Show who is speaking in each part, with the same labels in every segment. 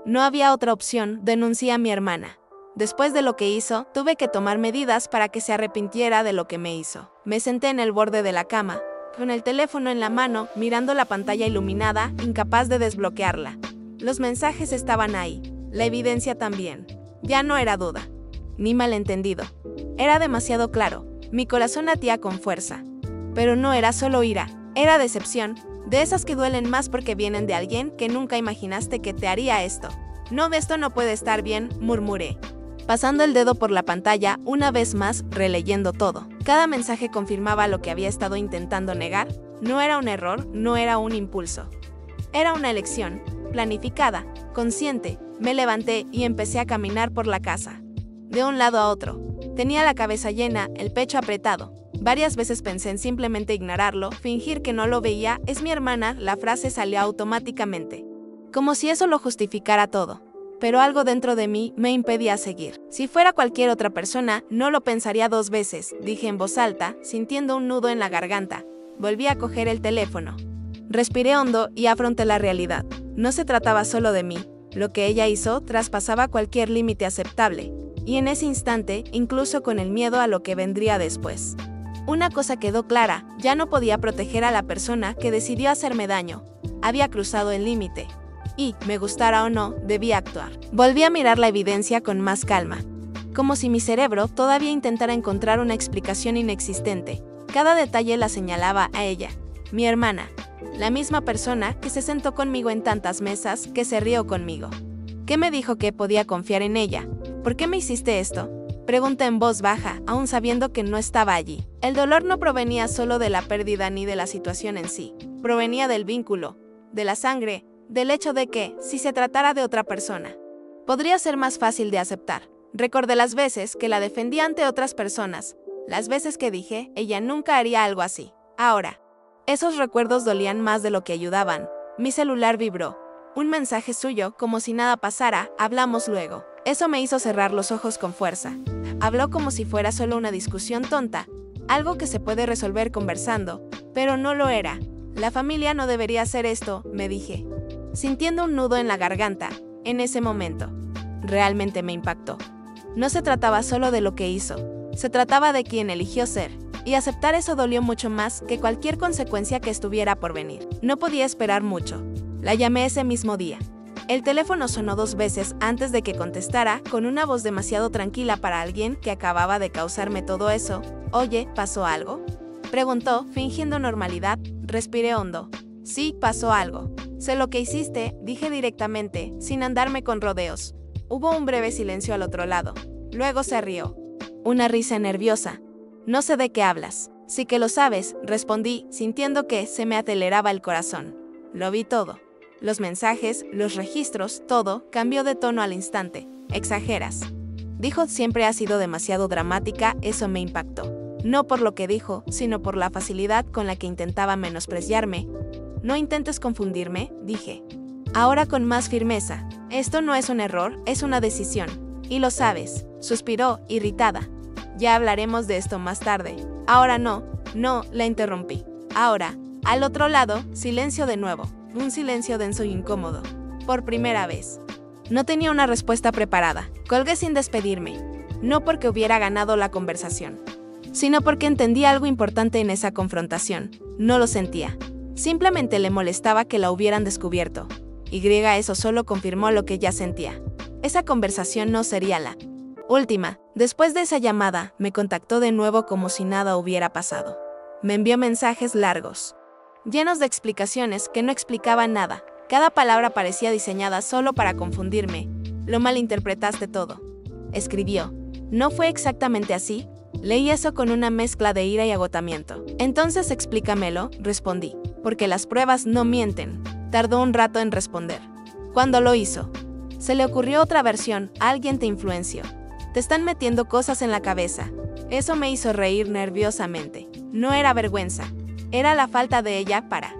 Speaker 1: No había otra opción, denuncié a mi hermana. Después de lo que hizo, tuve que tomar medidas para que se arrepintiera de lo que me hizo. Me senté en el borde de la cama, con el teléfono en la mano, mirando la pantalla iluminada, incapaz de desbloquearla. Los mensajes estaban ahí, la evidencia también. Ya no era duda, ni malentendido. Era demasiado claro, mi corazón latía con fuerza. Pero no era solo ira, era decepción, de esas que duelen más porque vienen de alguien que nunca imaginaste que te haría esto. No, esto no puede estar bien, murmuré, pasando el dedo por la pantalla, una vez más, releyendo todo. Cada mensaje confirmaba lo que había estado intentando negar. No era un error, no era un impulso. Era una elección, planificada, consciente. Me levanté y empecé a caminar por la casa, de un lado a otro. Tenía la cabeza llena, el pecho apretado. Varias veces pensé en simplemente ignorarlo, fingir que no lo veía. Es mi hermana, la frase salió automáticamente, como si eso lo justificara todo. Pero algo dentro de mí me impedía seguir. Si fuera cualquier otra persona, no lo pensaría dos veces, dije en voz alta, sintiendo un nudo en la garganta. Volví a coger el teléfono. Respiré hondo y afronté la realidad. No se trataba solo de mí. Lo que ella hizo traspasaba cualquier límite aceptable. Y en ese instante, incluso con el miedo a lo que vendría después. Una cosa quedó clara, ya no podía proteger a la persona que decidió hacerme daño. Había cruzado el límite. Y, me gustara o no, debía actuar. Volví a mirar la evidencia con más calma. Como si mi cerebro todavía intentara encontrar una explicación inexistente. Cada detalle la señalaba a ella, mi hermana. La misma persona que se sentó conmigo en tantas mesas, que se rió conmigo. ¿Qué me dijo que podía confiar en ella? ¿Por qué me hiciste esto? Pregunté en voz baja, aún sabiendo que no estaba allí. El dolor no provenía solo de la pérdida ni de la situación en sí. Provenía del vínculo, de la sangre, del hecho de que, si se tratara de otra persona, podría ser más fácil de aceptar. Recordé las veces que la defendí ante otras personas, las veces que dije, ella nunca haría algo así. Ahora, esos recuerdos dolían más de lo que ayudaban. Mi celular vibró. Un mensaje suyo, como si nada pasara, hablamos luego. Eso me hizo cerrar los ojos con fuerza. Habló como si fuera solo una discusión tonta, algo que se puede resolver conversando, pero no lo era. La familia no debería hacer esto, me dije, sintiendo un nudo en la garganta. En ese momento, realmente me impactó. No se trataba solo de lo que hizo, se trataba de quien eligió ser, y aceptar eso dolió mucho más que cualquier consecuencia que estuviera por venir. No podía esperar mucho. La llamé ese mismo día. El teléfono sonó 2 veces antes de que contestara, con una voz demasiado tranquila para alguien que acababa de causarme todo eso. «Oye, ¿pasó algo?», preguntó, fingiendo normalidad. Respiré hondo. «Sí, pasó algo. Sé lo que hiciste», dije directamente, sin andarme con rodeos. Hubo un breve silencio al otro lado. Luego se rió. Una risa nerviosa. «No sé de qué hablas». «Sí que lo sabes», respondí, sintiendo que se me aceleraba el corazón. Lo vi todo. Los mensajes, los registros, todo cambió de tono al instante. «Exageras», dijo. «Siempre has sido demasiado dramática». Eso me impactó. No por lo que dijo, sino por la facilidad con la que intentaba menospreciarme. «No intentes confundirme», dije. Ahora con más firmeza. «Esto no es un error, es una decisión. Y lo sabes», suspiró, irritada. «Ya hablaremos de esto más tarde». «Ahora no», la interrumpí. «Ahora». Al otro lado, silencio de nuevo. Un silencio denso y incómodo. Por primera vez. No tenía una respuesta preparada. Colgué sin despedirme. No porque hubiera ganado la conversación, sino porque entendía algo importante en esa confrontación. No lo sentía. Simplemente le molestaba que la hubieran descubierto. Eso solo confirmó lo que ya sentía. Esa conversación no sería la última. Después de esa llamada, me contactó de nuevo como si nada hubiera pasado. Me envió mensajes largos, llenos de explicaciones que no explicaban nada. Cada palabra parecía diseñada solo para confundirme. «Lo malinterpretaste todo», escribió. «¿No fue exactamente así?». Leí eso con una mezcla de ira y agotamiento. «Entonces explícamelo», respondí. «Porque las pruebas no mienten». Tardó un rato en responder. «¿Cuándo lo hizo?». «Se le ocurrió otra versión, alguien te influenció. Te están metiendo cosas en la cabeza». Eso me hizo reír nerviosamente. No era vergüenza. Era la falta de ella para.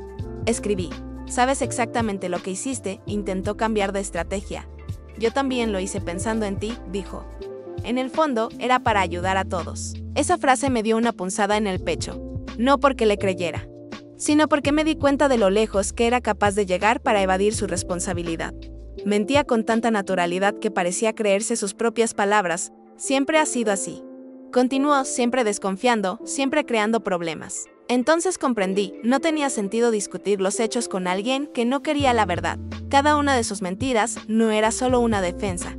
Speaker 1: Escribí. «Sabes exactamente lo que hiciste», intentó cambiar de estrategia. «Yo también lo hice pensando en ti», dijo. En el fondo, era para ayudar a todos. Esa frase me dio una punzada en el pecho. No porque le creyera, sino porque me di cuenta de lo lejos que era capaz de llegar para evadir su responsabilidad. Mentía con tanta naturalidad que parecía creerse sus propias palabras. Siempre ha sido así. Continuó, siempre desconfiando, siempre creando problemas. Entonces comprendí, no tenía sentido discutir los hechos con alguien que no quería la verdad. Cada una de sus mentiras no era solo una defensa.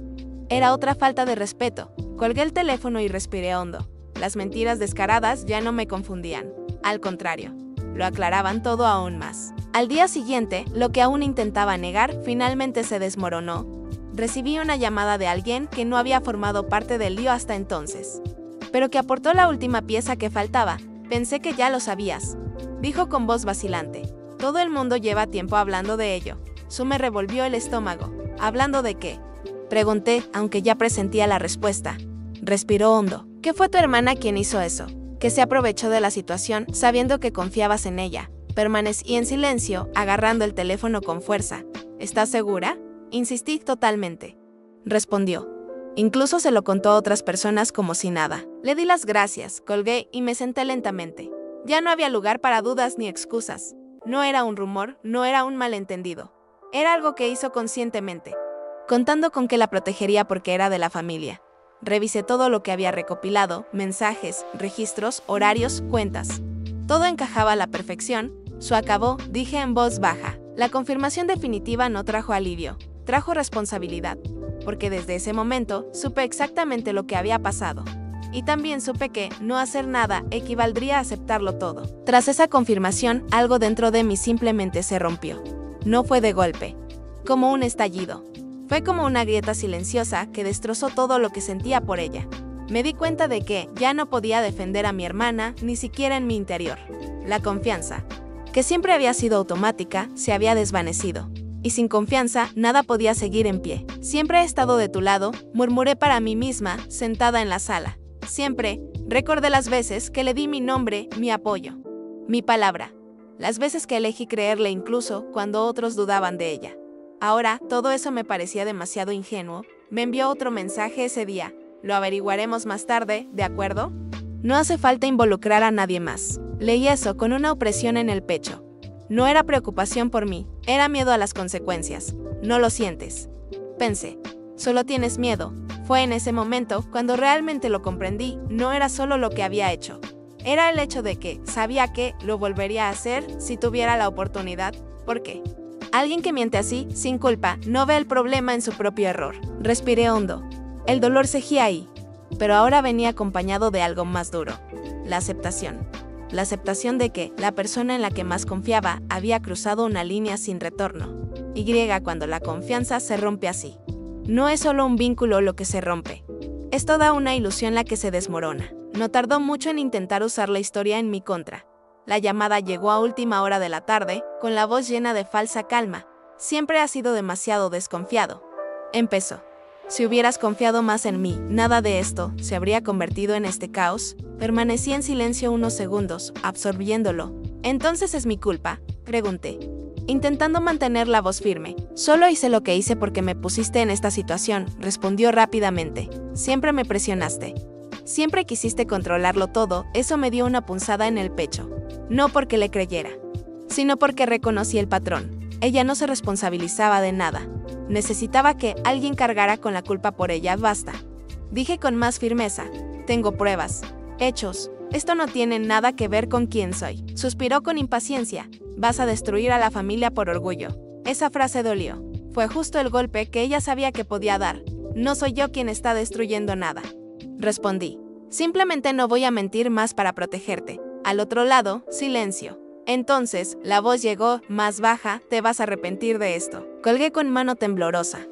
Speaker 1: Era otra falta de respeto. Colgué el teléfono y respiré hondo. Las mentiras descaradas ya no me confundían. Al contrario, lo aclaraban todo aún más. Al día siguiente, lo que aún intentaba negar finalmente se desmoronó. Recibí una llamada de alguien que no había formado parte del lío hasta entonces, pero que aportó la última pieza que faltaba. Pensé que ya lo sabías, dijo con voz vacilante. Todo el mundo lleva tiempo hablando de ello. Su me revolvió el estómago. ¿Hablando de qué?, pregunté, aunque ya presentía la respuesta. Respiró hondo. ¿Qué fue tu hermana quien hizo eso? Que se aprovechó de la situación, sabiendo que confiabas en ella. Permanecí en silencio, agarrando el teléfono con fuerza. ¿Estás segura?, insistí totalmente. Respondió. Incluso se lo contó a otras personas como si nada. Le di las gracias, colgué y me senté lentamente. Ya no había lugar para dudas ni excusas. No era un rumor, no era un malentendido. Era algo que hizo conscientemente, contando con que la protegería porque era de la familia. Revisé todo lo que había recopilado, mensajes, registros, horarios, cuentas. Todo encajaba a la perfección. Su acabó, dije en voz baja. La confirmación definitiva no trajo alivio, trajo responsabilidad, porque desde ese momento supe exactamente lo que había pasado. Y también supe que no hacer nada equivaldría a aceptarlo todo. Tras esa confirmación, algo dentro de mí simplemente se rompió. No fue de golpe, como un estallido. Fue como una grieta silenciosa que destrozó todo lo que sentía por ella. Me di cuenta de que ya no podía defender a mi hermana, ni siquiera en mi interior. La confianza, que siempre había sido automática, se había desvanecido. Y sin confianza, nada podía seguir en pie. Siempre he estado de tu lado, murmuré para mí misma, sentada en la sala. Siempre, recordé las veces que le di mi nombre, mi apoyo, mi palabra. Las veces que elegí creerle incluso cuando otros dudaban de ella. Ahora, todo eso me parecía demasiado ingenuo. Me envió otro mensaje ese día. Lo averiguaremos más tarde, ¿de acuerdo? No hace falta involucrar a nadie más. Leí eso con una opresión en el pecho. No era preocupación por mí, era miedo a las consecuencias. No lo sientes, pensé. Solo tienes miedo. Fue en ese momento cuando realmente lo comprendí. No era solo lo que había hecho. Era el hecho de que sabía que lo volvería a hacer si tuviera la oportunidad. ¿Por qué? Alguien que miente así, sin culpa, no ve el problema en su propio error. Respiré hondo. El dolor seguía ahí, pero ahora venía acompañado de algo más duro. La aceptación. La aceptación de que la persona en la que más confiaba había cruzado una línea sin retorno. Y cuando la confianza se rompe así. No es solo un vínculo lo que se rompe. Es toda una ilusión la que se desmorona. No tardó mucho en intentar usar la historia en mi contra. La llamada llegó a última hora de la tarde, con la voz llena de falsa calma. Siempre has sido demasiado desconfiado. Empezó. Si hubieras confiado más en mí, nada de esto se habría convertido en este caos. Permanecí en silencio unos segundos, absorbiéndolo. ¿Entonces es mi culpa?, pregunté, intentando mantener la voz firme. Solo hice lo que hice porque me pusiste en esta situación, respondió rápidamente. Siempre me presionaste. Siempre quisiste controlarlo todo. Eso me dio una punzada en el pecho. No porque le creyera, sino porque reconocí el patrón. Ella no se responsabilizaba de nada. Necesitaba que alguien cargara con la culpa por ella. Basta. Dije con más firmeza. Tengo pruebas, hechos. Esto no tiene nada que ver con quién soy. Suspiró con impaciencia. Vas a destruir a la familia por orgullo. Esa frase dolió. Fue justo el golpe que ella sabía que podía dar. No soy yo quien está destruyendo nada, respondí. Simplemente no voy a mentir más para protegerte. Al otro lado, silencio. Entonces, la voz llegó, más baja. Te vas a arrepentir de esto. Colgué con mano temblorosa,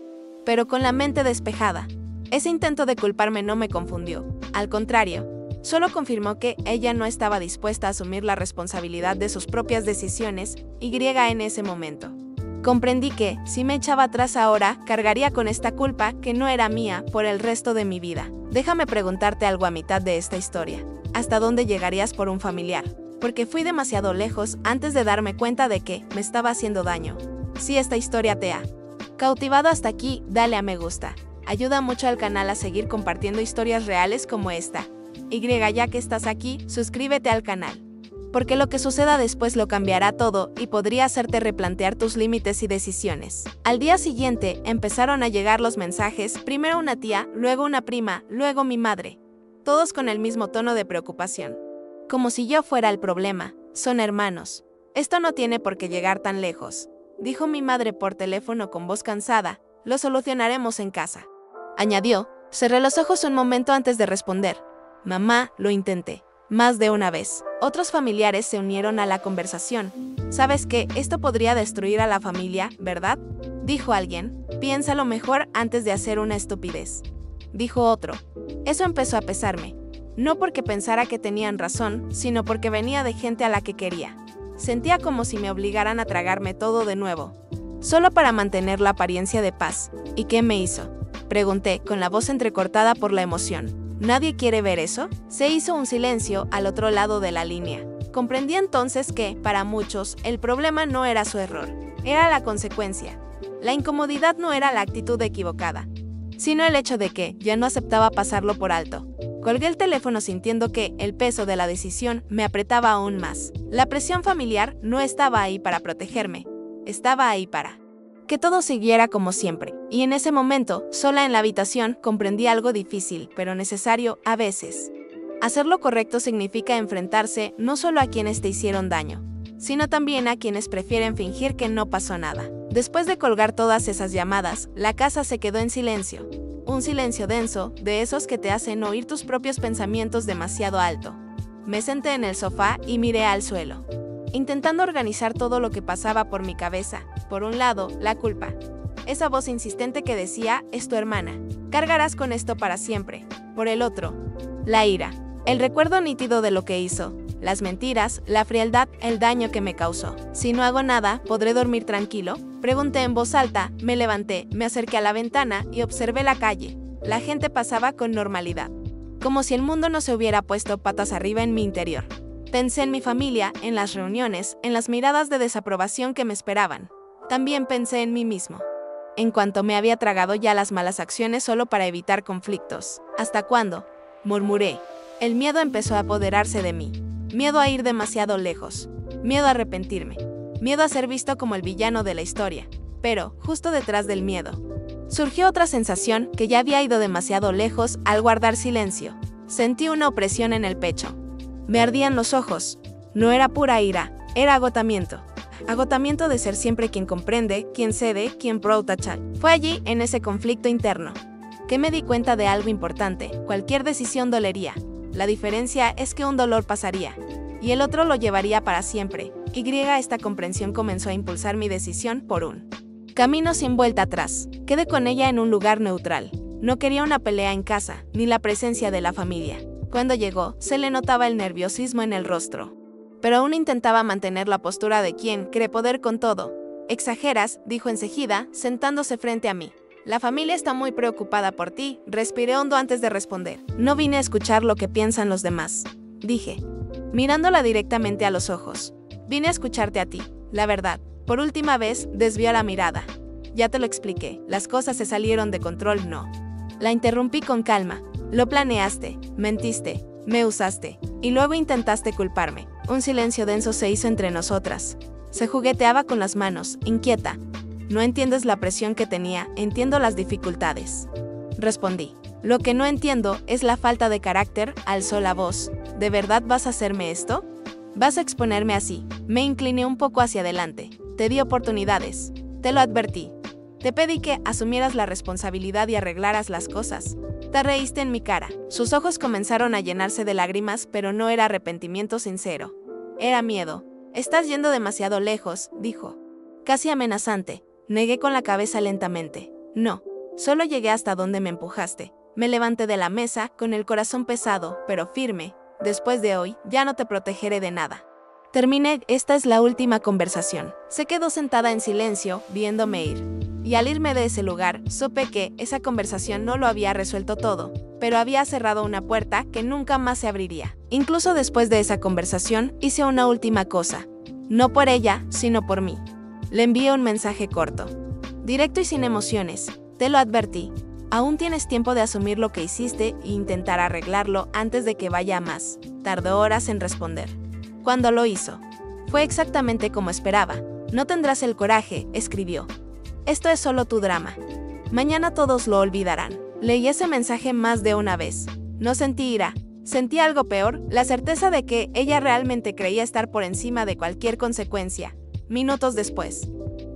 Speaker 1: pero con la mente despejada. Ese intento de culparme no me confundió. Al contrario, solo confirmó que ella no estaba dispuesta a asumir la responsabilidad de sus propias decisiones. En ese momento comprendí que, si me echaba atrás ahora, cargaría con esta culpa que no era mía por el resto de mi vida. Déjame preguntarte algo a mitad de esta historia. ¿Hasta dónde llegarías por un familiar? Porque fui demasiado lejos antes de darme cuenta de que me estaba haciendo daño. Si esta historia te ha cautivado hasta aquí, dale a me gusta. Ayuda mucho al canal a seguir compartiendo historias reales como esta. Ya que estás aquí, suscríbete al canal. porque lo que suceda después lo cambiará todo y podría hacerte replantear tus límites y decisiones. Al día siguiente empezaron a llegar los mensajes, primero una tía, luego una prima, luego mi madre, todos con el mismo tono de preocupación. Como si yo fuera el problema. Son hermanos. Esto no tiene por qué llegar tan lejos, dijo mi madre por teléfono con voz cansada. Lo solucionaremos en casa. Añadió. Cerré los ojos un momento antes de responder. Mamá, lo intenté. Más de una vez. Otros familiares se unieron a la conversación. ¿Sabes qué? Esto podría destruir a la familia, ¿verdad? Dijo alguien. Piénsalo mejor antes de hacer una estupidez. Dijo otro. Eso empezó a pesarme. No porque pensara que tenían razón, sino porque venía de gente a la que quería. Sentía como si me obligaran a tragarme todo de nuevo, solo para mantener la apariencia de paz. ¿Y qué me hizo? Pregunté, con la voz entrecortada por la emoción. ¿Nadie quiere ver eso? Se hizo un silencio al otro lado de la línea. Comprendí entonces que, para muchos, el problema no era su error, era la consecuencia. La incomodidad no era la actitud equivocada, sino el hecho de que ya no aceptaba pasarlo por alto. Colgué el teléfono sintiendo que el peso de la decisión me apretaba aún más. La presión familiar no estaba ahí para protegerme, estaba ahí para que todo siguiera como siempre. Y en ese momento, sola en la habitación, comprendí algo difícil, pero necesario a veces. Hacer lo correcto significa enfrentarse no solo a quienes te hicieron daño, sino también a quienes prefieren fingir que no pasó nada. Después de colgar todas esas llamadas, la casa se quedó en silencio. Un silencio denso, de esos que te hacen oír tus propios pensamientos demasiado alto. Me senté en el sofá y miré al suelo, intentando organizar todo lo que pasaba por mi cabeza. Por un lado, la culpa. Esa voz insistente que decía, es tu hermana. Cargarás con esto para siempre. Por el otro, la ira. El recuerdo nítido de lo que hizo. Las mentiras, la frialdad, el daño que me causó. Si no hago nada, ¿podré dormir tranquilo? Pregunté en voz alta, me levanté, me acerqué a la ventana y observé la calle. La gente pasaba con normalidad, como si el mundo no se hubiera puesto patas arriba en mi interior. Pensé en mi familia, en las reuniones, en las miradas de desaprobación que me esperaban. También pensé en mí mismo. En cuanto me había tragado ya las malas acciones solo para evitar conflictos. ¿Hasta cuándo? Murmuré. El miedo empezó a apoderarse de mí. Miedo a ir demasiado lejos. Miedo a arrepentirme. Miedo a ser visto como el villano de la historia. Pero, justo detrás del miedo, surgió otra sensación que ya había ido demasiado lejos al guardar silencio. Sentí una opresión en el pecho. Me ardían los ojos. No era pura ira, era agotamiento. Agotamiento de ser siempre quien comprende, quien cede, quien protege. Fue allí, en ese conflicto interno, que me di cuenta de algo importante. Cualquier decisión dolería. La diferencia es que un dolor pasaría, y el otro lo llevaría para siempre. Esta comprensión comenzó a impulsar mi decisión por un camino sin vuelta atrás. Quedé con ella en un lugar neutral. No quería una pelea en casa, ni la presencia de la familia. Cuando llegó, se le notaba el nerviosismo en el rostro, pero aún intentaba mantener la postura de quien cree poder con todo. Exageras, dijo enseguida, sentándose frente a mí. La familia está muy preocupada por ti. Respiré hondo antes de responder. No vine a escuchar lo que piensan los demás, dije, mirándola directamente a los ojos. Vine a escucharte a ti, la verdad. Por última vez, desvió la mirada. Ya te lo expliqué, las cosas se salieron de control, no. La interrumpí con calma. Lo planeaste, mentiste, me usaste, y luego intentaste culparme. Un silencio denso se hizo entre nosotras. Se jugueteaba con las manos, inquieta. No entiendes la presión que tenía, entiendo las dificultades. Respondí. Lo que no entiendo es la falta de carácter, alzó la voz. ¿De verdad vas a hacerme esto? ¿Vas a exponerme así? Me incliné un poco hacia adelante. Te di oportunidades. Te lo advertí. Te pedí que asumieras la responsabilidad y arreglaras las cosas. Te reíste en mi cara. Sus ojos comenzaron a llenarse de lágrimas, pero no era arrepentimiento sincero. Era miedo. Estás yendo demasiado lejos, dijo. Casi amenazante. Negué con la cabeza lentamente. No. Solo llegué hasta donde me empujaste. Me levanté de la mesa, con el corazón pesado, pero firme. Después de hoy, ya no te protegeré de nada. Terminé, esta es la última conversación. Se quedó sentada en silencio, viéndome ir. Y al irme de ese lugar, supe que esa conversación no lo había resuelto todo, pero había cerrado una puerta que nunca más se abriría. Incluso después de esa conversación, hice una última cosa. No por ella, sino por mí. Le envié un mensaje corto, directo y sin emociones. Te lo advertí. Aún tienes tiempo de asumir lo que hiciste e intentar arreglarlo antes de que vaya a más. Tardó horas en responder. Cuando lo hizo, fue exactamente como esperaba. No tendrás el coraje, escribió. Esto es solo tu drama. Mañana todos lo olvidarán. Leí ese mensaje más de una vez. No sentí ira. Sentí algo peor, la certeza de que ella realmente creía estar por encima de cualquier consecuencia. Minutos después,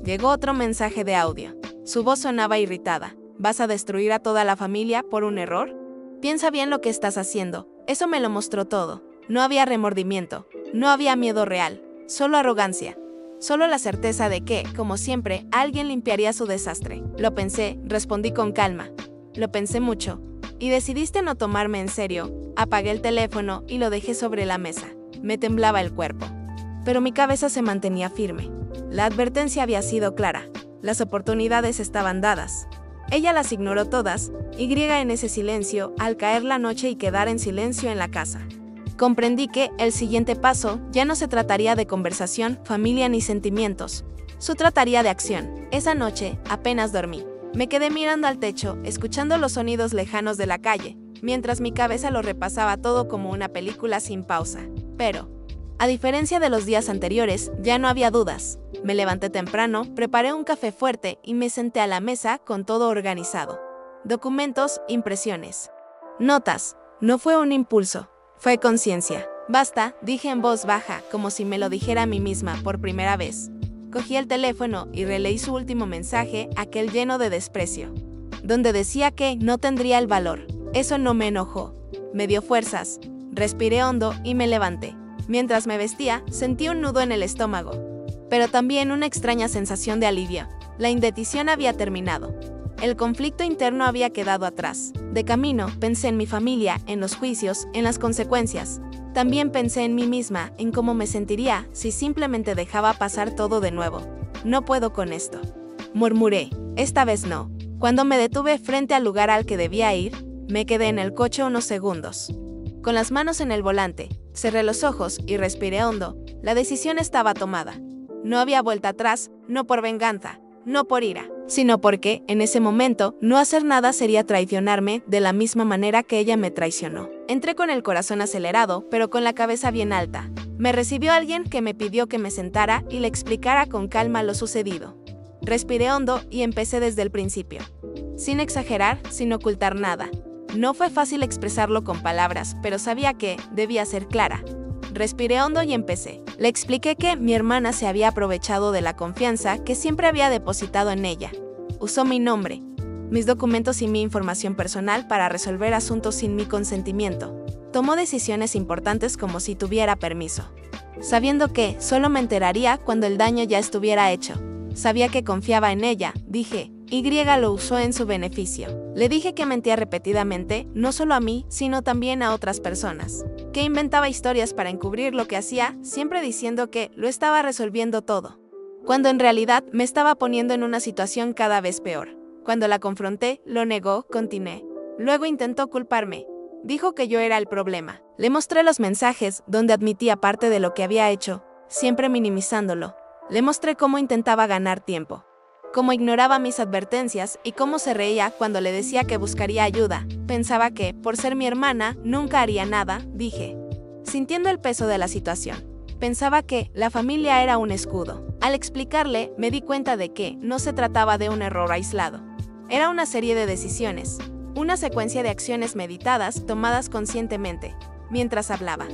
Speaker 1: llegó otro mensaje de audio. Su voz sonaba irritada. ¿Vas a destruir a toda la familia por un error? Piensa bien lo que estás haciendo. Eso me lo mostró todo. No había remordimiento. No había miedo real. Solo arrogancia. Solo la certeza de que, como siempre, alguien limpiaría su desastre. Lo pensé, respondí con calma. Lo pensé mucho. Y decidiste no tomarme en serio. Apagué el teléfono y lo dejé sobre la mesa. Me temblaba el cuerpo. Pero mi cabeza se mantenía firme. La advertencia había sido clara. Las oportunidades estaban dadas. Ella las ignoró todas, y en ese silencio, al caer la noche y quedar en silencio en la casa. Comprendí que el siguiente paso ya no se trataría de conversación, familia ni sentimientos. Se trataría de acción. Esa noche, apenas dormí. Me quedé mirando al techo, escuchando los sonidos lejanos de la calle, mientras mi cabeza lo repasaba todo como una película sin pausa. Pero, a diferencia de los días anteriores, ya no había dudas. Me levanté temprano, preparé un café fuerte y me senté a la mesa con todo organizado. Documentos, impresiones. Notas. No fue un impulso, fue conciencia. Basta, dije en voz baja, como si me lo dijera a mí misma por primera vez. Cogí el teléfono y releí su último mensaje, aquel lleno de desprecio, donde decía que no tendría el valor. Eso no me enojó. Me dio fuerzas. Respiré hondo y me levanté. Mientras me vestía, sentí un nudo en el estómago, pero también una extraña sensación de alivio. La indecisión había terminado. El conflicto interno había quedado atrás. De camino, pensé en mi familia, en los juicios, en las consecuencias. También pensé en mí misma, en cómo me sentiría si simplemente dejaba pasar todo de nuevo. No puedo con esto, murmuré. Esta vez no. Cuando me detuve frente al lugar al que debía ir, me quedé en el coche unos segundos. Con las manos en el volante, cerré los ojos y respiré hondo. La decisión estaba tomada. No había vuelta atrás, no por venganza, no por ira, sino porque, en ese momento, no hacer nada sería traicionarme de la misma manera que ella me traicionó. Entré con el corazón acelerado, pero con la cabeza bien alta. Me recibió alguien que me pidió que me sentara y le explicara con calma lo sucedido. Respiré hondo y empecé desde el principio. Sin exagerar, sin ocultar nada. No fue fácil expresarlo con palabras, pero sabía que debía ser clara. Respiré hondo y empecé. Le expliqué que mi hermana se había aprovechado de la confianza que siempre había depositado en ella. Usó mi nombre, mis documentos y mi información personal para resolver asuntos sin mi consentimiento. Tomó decisiones importantes como si tuviera permiso, sabiendo que solo me enteraría cuando el daño ya estuviera hecho. Sabía que confiaba en ella, dije. Y lo usó en su beneficio. Le dije que mentía repetidamente, no solo a mí, sino también a otras personas. Que inventaba historias para encubrir lo que hacía, siempre diciendo que lo estaba resolviendo todo, cuando en realidad me estaba poniendo en una situación cada vez peor. Cuando la confronté, lo negó, continué. Luego intentó culparme. Dijo que yo era el problema. Le mostré los mensajes, donde admitía parte de lo que había hecho, siempre minimizándolo. Le mostré cómo intentaba ganar tiempo, cómo ignoraba mis advertencias y cómo se reía cuando le decía que buscaría ayuda. Pensaba que, por ser mi hermana, nunca haría nada, dije, sintiendo el peso de la situación. Pensaba que la familia era un escudo. Al explicarle, me di cuenta de que no se trataba de un error aislado. Era una serie de decisiones, una secuencia de acciones meditadas tomadas conscientemente. Mientras hablaba,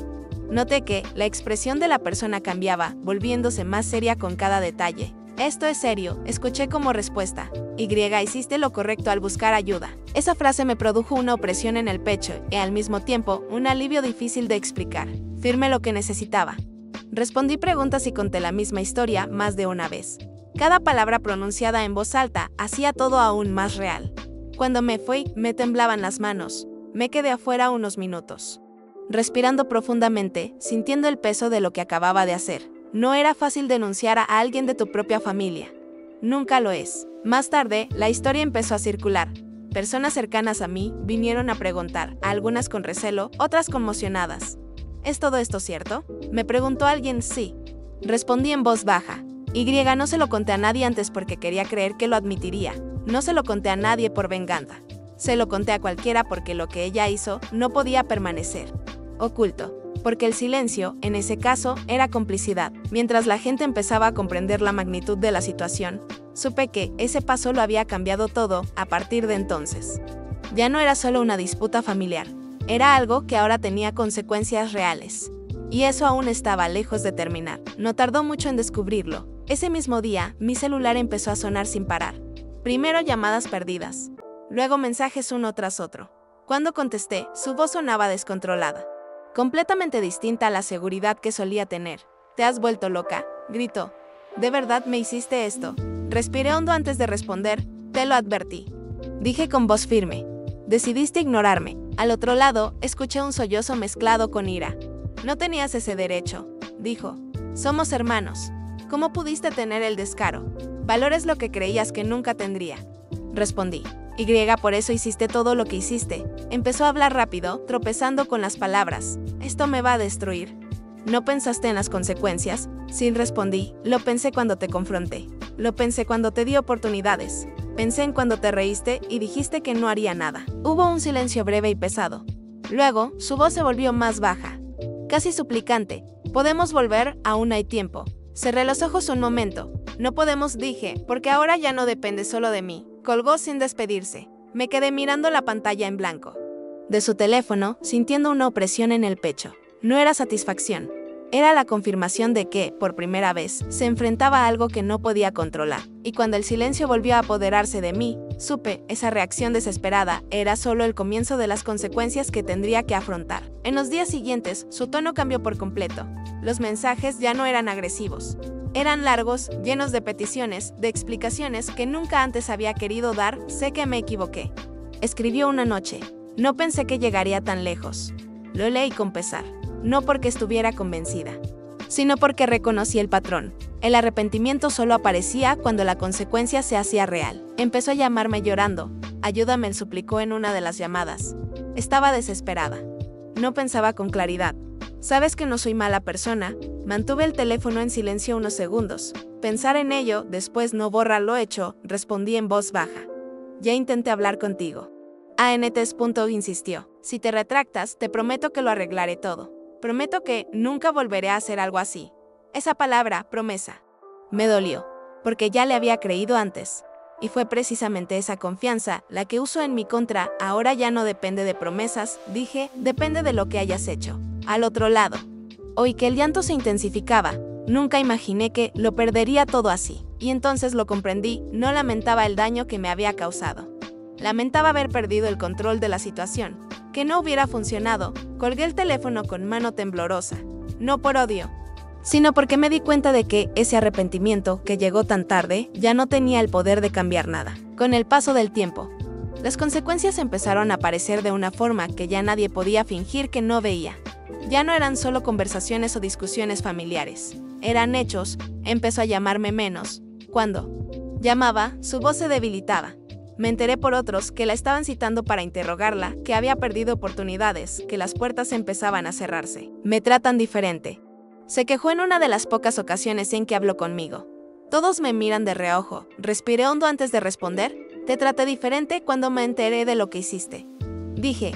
Speaker 1: noté que la expresión de la persona cambiaba, volviéndose más seria con cada detalle. Esto es serio, escuché como respuesta. Hiciste lo correcto al buscar ayuda. Esa frase me produjo una opresión en el pecho y al mismo tiempo un alivio difícil de explicar. Firmé lo que necesitaba. Respondí preguntas y conté la misma historia más de una vez. Cada palabra pronunciada en voz alta hacía todo aún más real. Cuando me fui, me temblaban las manos. Me quedé afuera unos minutos, respirando profundamente, sintiendo el peso de lo que acababa de hacer. No era fácil denunciar a alguien de tu propia familia. Nunca lo es. Más tarde, la historia empezó a circular. Personas cercanas a mí vinieron a preguntar, algunas con recelo, otras conmocionadas. ¿Es todo esto cierto?, me preguntó alguien. Sí. Respondí en voz baja. No se lo conté a nadie antes porque quería creer que lo admitiría. No se lo conté a nadie por venganza. Se lo conté a cualquiera porque lo que ella hizo no podía permanecer oculto. porque el silencio, en ese caso, era complicidad. Mientras la gente empezaba a comprender la magnitud de la situación, supe que ese paso lo había cambiado todo a partir de entonces. Ya no era solo una disputa familiar, era algo que ahora tenía consecuencias reales. Y eso aún estaba lejos de terminar. No tardó mucho en descubrirlo. Ese mismo día, mi celular empezó a sonar sin parar. Primero llamadas perdidas, luego mensajes uno tras otro. Cuando contesté, su voz sonaba descontrolada, completamente distinta a la seguridad que solía tener. «¿Te has vuelto loca?», gritó. «¿De verdad me hiciste esto?». Respiré hondo antes de responder. «Te lo advertí», dije con voz firme. «Decidiste ignorarme». Al otro lado, escuché un sollozo mezclado con ira. «No tenías ese derecho», dijo. «Somos hermanos. ¿Cómo pudiste tener el descaro? Valores lo que creías que nunca tendría». Respondí. «Y por eso hiciste todo lo que hiciste». Empezó a hablar rápido, tropezando con las palabras. «Esto me va a destruir». «¿No pensaste en las consecuencias?». Sí, respondí. «Lo pensé cuando te confronté. Lo pensé cuando te di oportunidades. Pensé en cuando te reíste y dijiste que no haría nada». Hubo un silencio breve y pesado. Luego, su voz se volvió más baja, casi suplicante. «Podemos volver, aún hay tiempo». Cerré los ojos un momento. «No podemos», dije, «porque ahora ya no depende solo de mí». Colgó sin despedirse. Me quedé mirando la pantalla en blanco de su teléfono, sintiendo una opresión en el pecho. No era satisfacción. Era la confirmación de que, por primera vez, se enfrentaba a algo que no podía controlar. Y cuando el silencio volvió a apoderarse de mí, supe, esa reacción desesperada era solo el comienzo de las consecuencias que tendría que afrontar. En los días siguientes, su tono cambió por completo. Los mensajes ya no eran agresivos. Eran largos, llenos de peticiones, de explicaciones que nunca antes había querido dar. «Sé que me equivoqué», escribió una noche. «No pensé que llegaría tan lejos». Lo leí con pesar. No porque estuviera convencida, sino porque reconocí el patrón. El arrepentimiento solo aparecía cuando la consecuencia se hacía real. Empezó a llamarme llorando. «Ayúdame», suplicó en una de las llamadas. Estaba desesperada. No pensaba con claridad. «Sabes que no soy mala persona». Mantuve el teléfono en silencio unos segundos. «Pensar en ello, después no borra lo hecho», respondí en voz baja. «Ya intenté hablar contigo». «Antes», insistió. «Si te retractas, te prometo que lo arreglaré todo. Prometo que nunca volveré a hacer algo así». Esa palabra, promesa, me dolió, porque ya le había creído antes. Y fue precisamente esa confianza la que usó en mi contra. «Ahora ya no depende de promesas», dije, «depende de lo que hayas hecho». Al otro lado. Oí que el llanto se intensificaba. Nunca imaginé que lo perdería todo así. Y entonces lo comprendí. No lamentaba el daño que me había causado. Lamentaba haber perdido el control de la situación. Que no hubiera funcionado. Colgué el teléfono con mano temblorosa. No por odio, sino porque me di cuenta de que ese arrepentimiento, que llegó tan tarde, ya no tenía el poder de cambiar nada. Con el paso del tiempo, las consecuencias empezaron a aparecer de una forma que ya nadie podía fingir que no veía. Ya no eran solo conversaciones o discusiones familiares. Eran hechos. Empezó a llamarme menos. Cuando llamaba, su voz se debilitaba. Me enteré por otros que la estaban citando para interrogarla, que había perdido oportunidades, que las puertas empezaban a cerrarse. «Me tratan diferente», se quejó en una de las pocas ocasiones en que habló conmigo. «Todos me miran de reojo». Respiré hondo antes de responder. «Te traté diferente cuando me enteré de lo que hiciste», dije.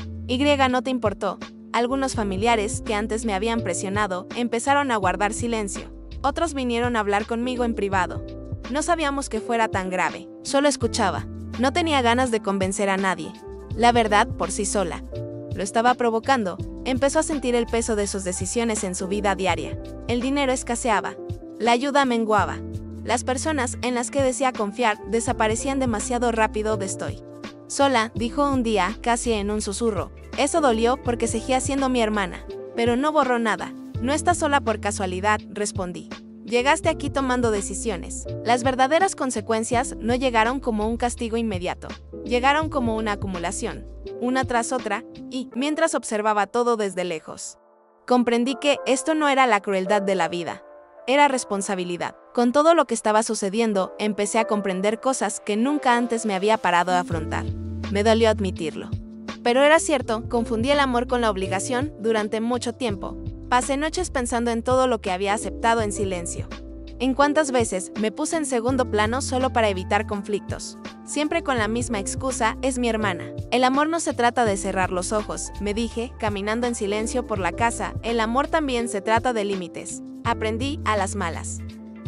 Speaker 1: «No te importó». Algunos familiares que antes me habían presionado empezaron a guardar silencio. Otros vinieron a hablar conmigo en privado. No sabíamos que fuera tan grave. Solo escuchaba. No tenía ganas de convencer a nadie. La verdad por sí sola lo estaba provocando. Empezó a sentir el peso de sus decisiones en su vida diaria. El dinero escaseaba. La ayuda menguaba. Las personas en las que decía confiar desaparecían demasiado rápido. «Estoy sola», dijo un día, casi en un susurro. Eso dolió porque seguía siendo mi hermana, pero no borró nada. «No estás sola por casualidad», respondí. «Llegaste aquí tomando decisiones». Las verdaderas consecuencias no llegaron como un castigo inmediato. Llegaron como una acumulación, una tras otra, y, mientras observaba todo desde lejos, comprendí que esto no era la crueldad de la vida. Era responsabilidad. Con todo lo que estaba sucediendo, empecé a comprender cosas que nunca antes me había parado a afrontar. Me dolió admitirlo. Pero era cierto, confundí el amor con la obligación durante mucho tiempo. Pasé noches pensando en todo lo que había aceptado en silencio. ¿En cuántas veces me puse en segundo plano solo para evitar conflictos? Siempre con la misma excusa, es mi hermana. El amor no se trata de cerrar los ojos, me dije, caminando en silencio por la casa, el amor también se trata de límites. Aprendí a las malas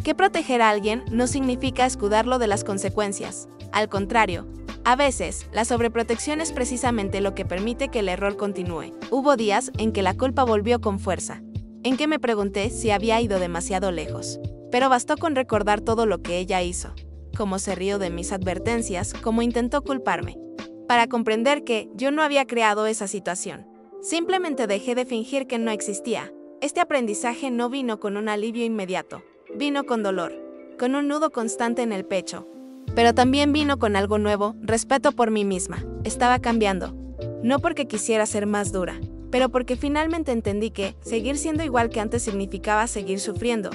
Speaker 1: que proteger a alguien no significa escudarlo de las consecuencias. Al contrario, a veces, la sobreprotección es precisamente lo que permite que el error continúe. Hubo días en que la culpa volvió con fuerza, en que me pregunté si había ido demasiado lejos. Pero bastó con recordar todo lo que ella hizo, cómo se rió de mis advertencias, cómo intentó culparme, para comprender que yo no había creado esa situación. Simplemente dejé de fingir que no existía. Este aprendizaje no vino con un alivio inmediato, vino con dolor, con un nudo constante en el pecho. Pero también vino con algo nuevo, respeto por mí misma. Estaba cambiando, no porque quisiera ser más dura, pero porque finalmente entendí que seguir siendo igual que antes significaba seguir sufriendo.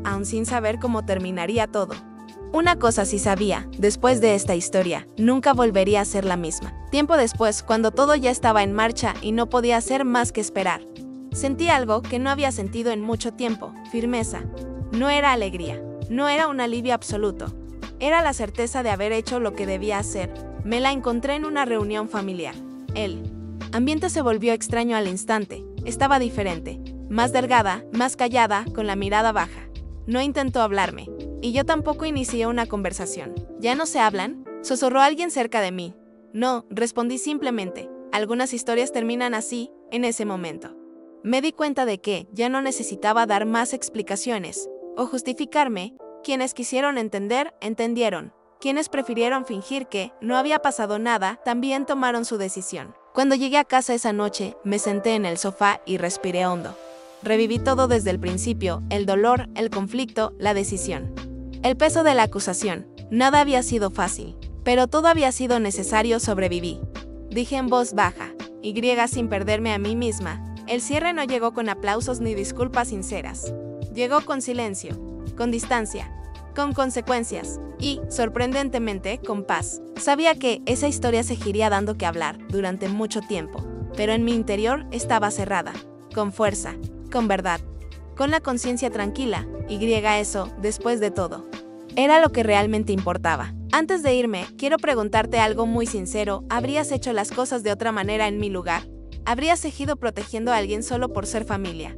Speaker 1: Aún sin saber cómo terminaría todo. Una cosa sí sabía, después de esta historia, nunca volvería a ser la misma. Tiempo después, cuando todo ya estaba en marcha y no podía hacer más que esperar, sentí algo que no había sentido en mucho tiempo, firmeza. No era alegría, no era un alivio absoluto. Era la certeza de haber hecho lo que debía hacer. Me la encontré en una reunión familiar. El ambiente se volvió extraño al instante. Estaba diferente. Más delgada, más callada, con la mirada baja. No intentó hablarme, y yo tampoco inicié una conversación. ¿Ya no se hablan?, susurró alguien cerca de mí. No, respondí simplemente. Algunas historias terminan así, en ese momento. Me di cuenta de que ya no necesitaba dar más explicaciones o justificarme. Quienes quisieron entender, entendieron. Quienes prefirieron fingir que no había pasado nada, también tomaron su decisión. Cuando llegué a casa esa noche, me senté en el sofá y respiré hondo. Reviví todo desde el principio, el dolor, el conflicto, la decisión. El peso de la acusación. Nada había sido fácil, pero todo había sido necesario. Sobreviví. Dije en voz baja, sin perderme a mí misma. El cierre no llegó con aplausos ni disculpas sinceras. Llegó con silencio, con distancia, con consecuencias y, sorprendentemente, con paz. Sabía que esa historia seguiría dando que hablar durante mucho tiempo, pero en mi interior estaba cerrada, con fuerza, con verdad, con la conciencia tranquila. Eso, después de todo, era lo que realmente importaba. Antes de irme, quiero preguntarte algo muy sincero. ¿Habrías hecho las cosas de otra manera en mi lugar? ¿Habrías seguido protegiendo a alguien solo por ser familia?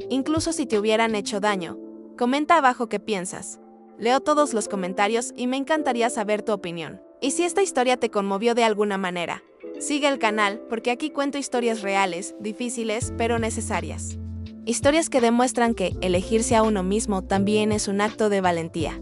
Speaker 1: Incluso si te hubieran hecho daño. Comenta abajo qué piensas. Leo todos los comentarios y me encantaría saber tu opinión. Y si esta historia te conmovió de alguna manera, sigue el canal porque aquí cuento historias reales, difíciles pero necesarias. Historias que demuestran que elegirse a uno mismo también es un acto de valentía.